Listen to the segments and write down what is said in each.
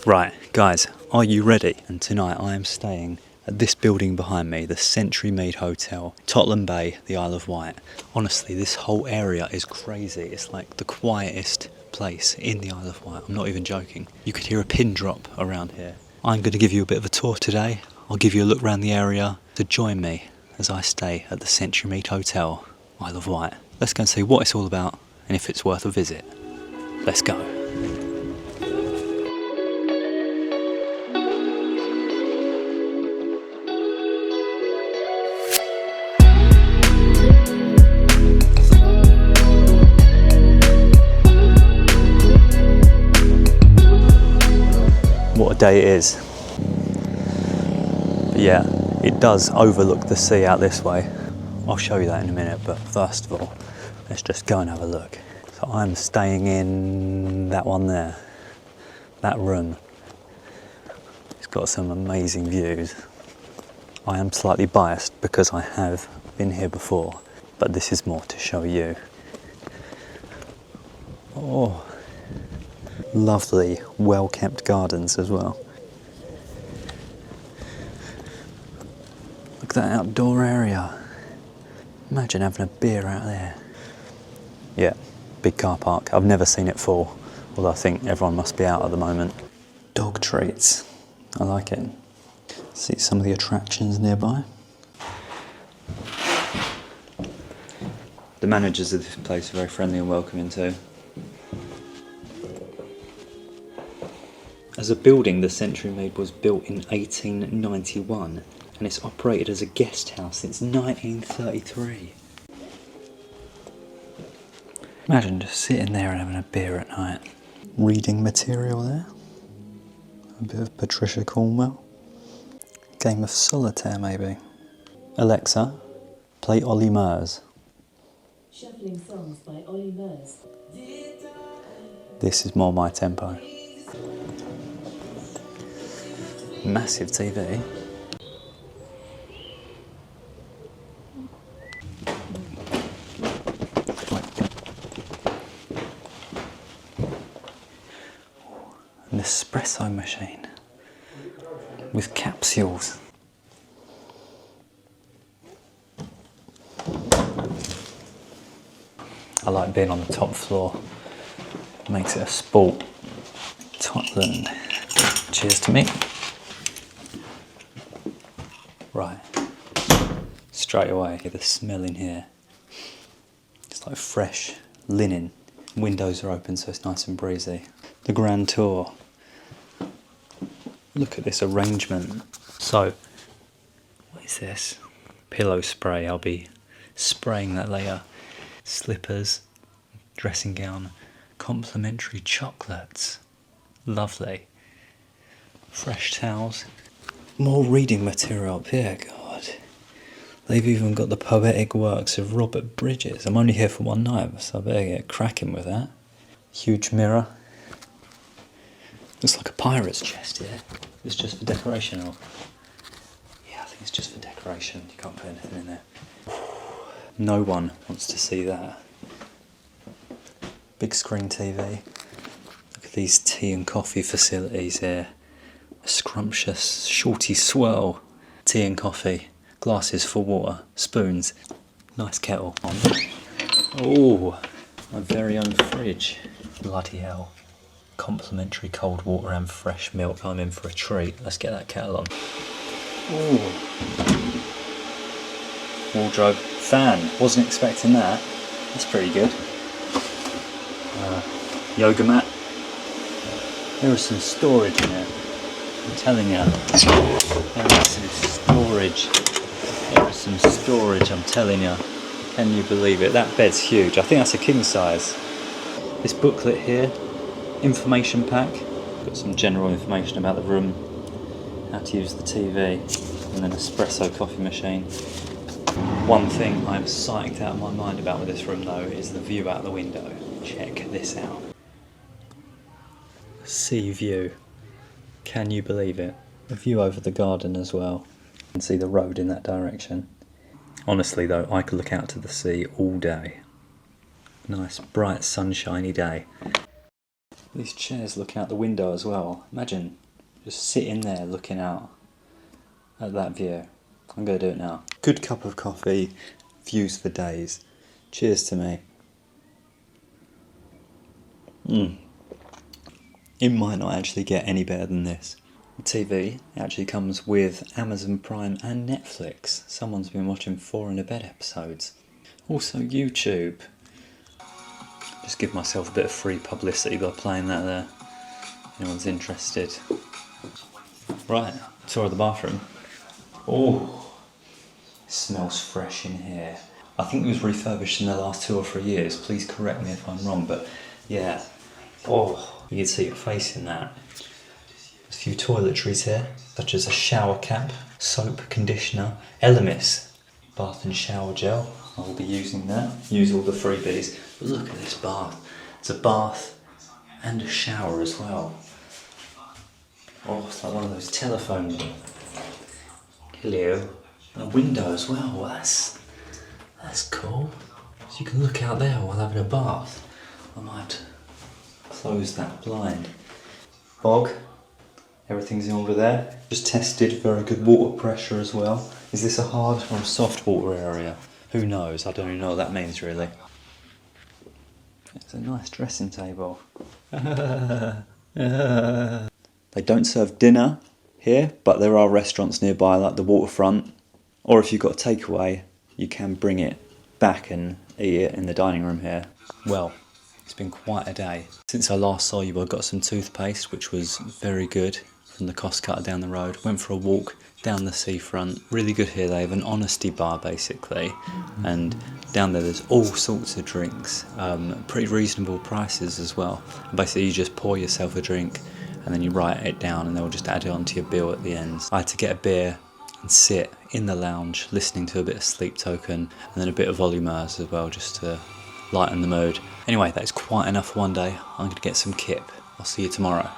Right, guys, are you ready? And tonight I am staying at this building behind me, the Sentry Mead Hotel, Totland Bay, the Isle of Wight. Honestly, this whole area is crazy. It's like the quietest place in the Isle of Wight. I'm not even joking. You could hear a pin drop around here. I'm going to give you a bit of a tour today. I'll give you a look around the area. So join me as I stay at the Sentry Mead Hotel, Isle of Wight. Let's go and see what it's all about and if it's worth a visit. Let's go. What a day it is. But yeah, it does overlook the sea out this way. I'll show you that in a minute, but first of all, let's just go and have a look. So I'm staying in that one there, that room. It's got some amazing views. I am slightly biased because I have been here before, but this is more to show you. Oh. Lovely, well-kept gardens as well. Look at that outdoor area. Imagine having a beer out there. Yeah, big car park. I've never seen it full, although I think everyone must be out at the moment. Dog treats. I like it. See some of the attractions nearby. The managers of this place are very friendly and welcoming too. As a building, the Sentry Mead was built in 1891 and it's operated as a guest house since 1933. Imagine just sitting there and having a beer at night. Reading material there. A bit of Patricia Cornwell. Game of solitaire maybe. Alexa, play Ollie Murs. Shuffling songs by Ollie Murs. This is more my tempo. Massive TV. An espresso machine with capsules. I like being on the top floor. Makes it a sport. Totland. Cheers to me. Right, straight away, the smell in here. It's like fresh linen. Windows are open so it's nice and breezy. The grand tour. Look at this arrangement. So, what is this? Pillow spray, I'll be spraying that later. Slippers, dressing gown, complimentary chocolates. Lovely. Fresh towels. More reading material up here, God. They've even got the poetic works of Robert Bridges. I'm only here for one night, so I better get cracking with that. Huge mirror. Looks like a pirate's chest here. It's just for decoration, or... Yeah, I think it's just for decoration. You can't put anything in there. No one wants to see that. Big screen TV. Look at these tea and coffee facilities here. Scrumptious, shorty swirl, tea and coffee, glasses for water, spoons, nice kettle. Oh, my very own fridge. Bloody hell. Complimentary cold water and fresh milk. I'm in for a treat. Let's get that kettle on. Ooh. Wardrobe, fan. Wasn't expecting that. That's pretty good. Yoga mat. There is some storage in here. I'm telling you, there is some storage. There is some storage, I'm telling you. Can you believe it? That bed's huge. I think that's a king size. This booklet here, information pack. Got some general information about the room, how to use the TV, and then espresso coffee machine. One thing I'm psyched out of my mind about with this room though is the view out the window. Check this out. Sea view. Can you believe it? A view over the garden as well. You can see the road in that direction. Honestly though, I could look out to the sea all day. Nice bright sunshiny day. These chairs looking out the window as well. Imagine just sitting there looking out at that view. I'm going to do it now. Good cup of coffee, views for days. Cheers to me. It might not actually get any better than this. The TV actually comes with Amazon Prime and Netflix. Someone's been watching 4 in a Bed episodes. Also YouTube. Just give myself a bit of free publicity by playing that there. If anyone's interested. Right, tour of the bathroom. Oh, it smells fresh in here. I think it was refurbished in the last 2 or 3 years. Please correct me if I'm wrong, but yeah. Oh, you can see your face in that. There's a few toiletries here, such as a shower cap, soap, conditioner, Elemis, bath and shower gel. I will be using that. Use all the freebies. But look at this bath. It's a bath and a shower as well. Oh, it's like one of those telephones. Hello. And a window as well. That's cool. So you can look out there while having a bath. I might close that blind. Bog. Everything's in order there. Just tested, very good water pressure as well. Is this a hard or a soft water area? Who knows? I don't even know what that means really. It's a nice dressing table. They don't serve dinner here, but there are restaurants nearby like the Waterfront. Or if you've got a takeaway, you can bring it back and eat it in the dining room here. Well, it's been quite a day. Since I last saw you, I got some toothpaste, which was very good, from the cost cutter down the road. Went for a walk down the seafront. Really good here. They have an honesty bar basically, and down there there's all sorts of drinks, pretty reasonable prices as well. Basically you just pour yourself a drink and then you write it down and they'll just add it onto your bill at the end. I had to get a beer and sit in the lounge listening to a bit of Sleep Token and then a bit of Volumers as well, just to lighten the mood. Anyway, that is quite enough for one day. I'm going to get some kip. I'll see you tomorrow.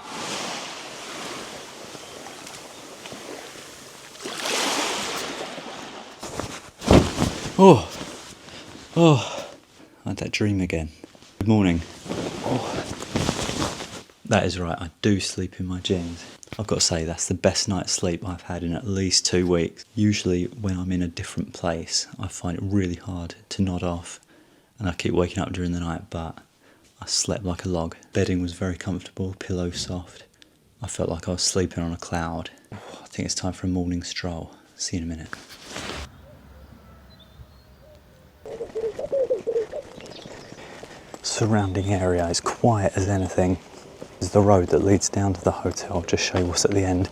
Oh, I had that dream again. Good morning. Oh, that is right, I do sleep in my jeans. I've got to say, that's the best night's sleep I've had in at least 2 weeks. Usually when I'm in a different place, I find it really hard to nod off and I keep waking up during the night, but I slept like a log. Bedding was very comfortable, pillow soft. I felt like I was sleeping on a cloud. I think it's time for a morning stroll. See you in a minute. Surrounding area is quiet as anything. There's the road that leads down to the hotel. I'll just show you what's at the end.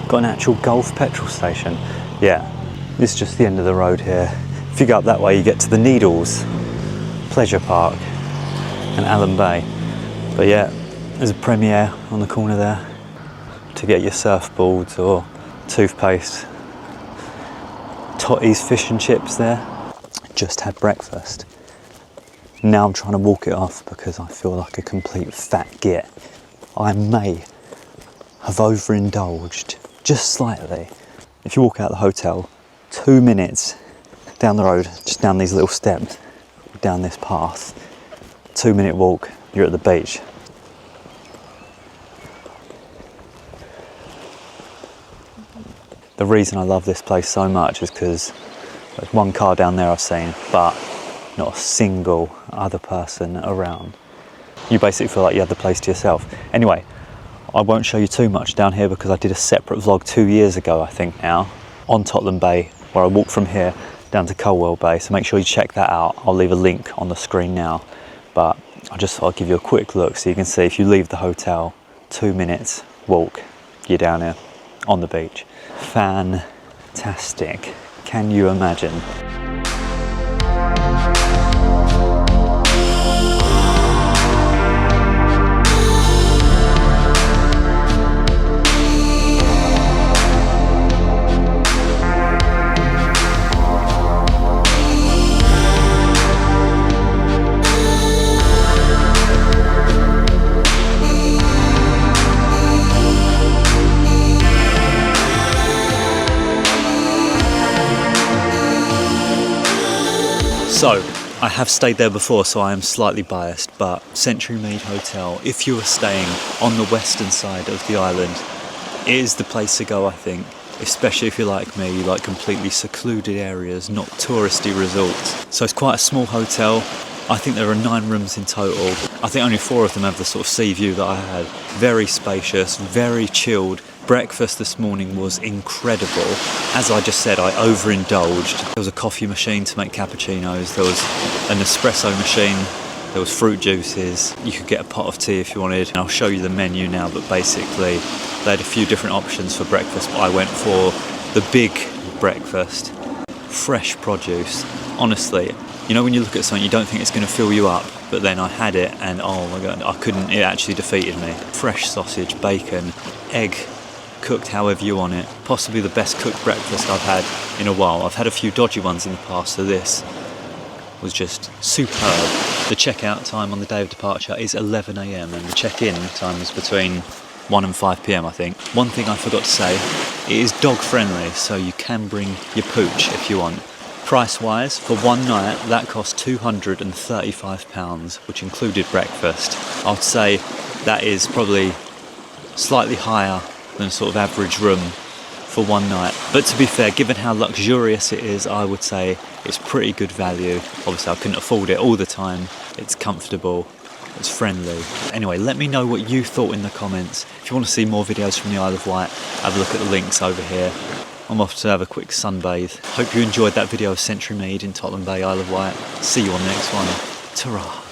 Got an actual Gulf petrol station. Yeah, this is just the end of the road here. If you go up that way, you get to the Needles, Pleasure Park, and Allen Bay. But yeah, there's a Premier on the corner there to get your surfboards or toothpaste. Totty's fish and chips there. Just had breakfast. Now I'm trying to walk it off because I feel like a complete fat git. I may have overindulged just slightly. If you walk out of the hotel, 2 minutes down the road, just down these little steps, down this path, 2-minute walk, you're at the beach. The reason I love this place so much is because there's one car down there I've seen, but not a single other person around. You basically feel like you have the place to yourself. Anyway, I won't show you too much down here because I did a separate vlog 2 years ago, I think now, on Totland Bay, where I walked from here down to Colwell Bay, so make sure you check that out. I'll leave a link on the screen now, but I just thought I'd give you a quick look so you can see if you leave the hotel, 2 minutes walk, you're down here on the beach. Fantastic. Can you imagine? So, I have stayed there before, so I am slightly biased, but Sentry Mead Hotel, if you are staying on the western side of the island, it is the place to go, I think. Especially if you're like me, you like completely secluded areas, not touristy resorts. So it's quite a small hotel. I think there are 9 rooms in total. I think only 4 of them have the sort of sea view that I had. Very spacious, very chilled. Breakfast this morning was incredible. As I just said, I overindulged. There was a coffee machine to make cappuccinos. There was an espresso machine. There was fruit juices. You could get a pot of tea if you wanted. And I'll show you the menu now, but basically they had a few different options for breakfast, but I went for the big breakfast. Fresh produce. Honestly, you know when you look at something you don't think it's going to fill you up, but then I had it and oh my god, I couldn't, it actually defeated me. Fresh sausage, bacon, egg, cooked however you want it. Possibly the best cooked breakfast I've had in a while. I've had a few dodgy ones in the past, so this was just superb. The checkout time on the day of departure is 11 AM and the check-in time is between 1 and 5 PM, I think. One thing I forgot to say, it is dog friendly, so you can bring your pooch if you want. Price wise, for one night, that cost £235, which included breakfast. I would say that is probably slightly higher than sort of average room for one night. But to be fair, given how luxurious it is, I would say it's pretty good value. Obviously I couldn't afford it all the time. It's comfortable, it's friendly. Anyway, let me know what you thought in the comments. If you want to see more videos from the Isle of Wight, have a look at the links over here. I'm off to have a quick sunbathe. Hope you enjoyed that video of Sentry Mead in Totland Bay, Isle of Wight. See you on the next one. Ta-ra.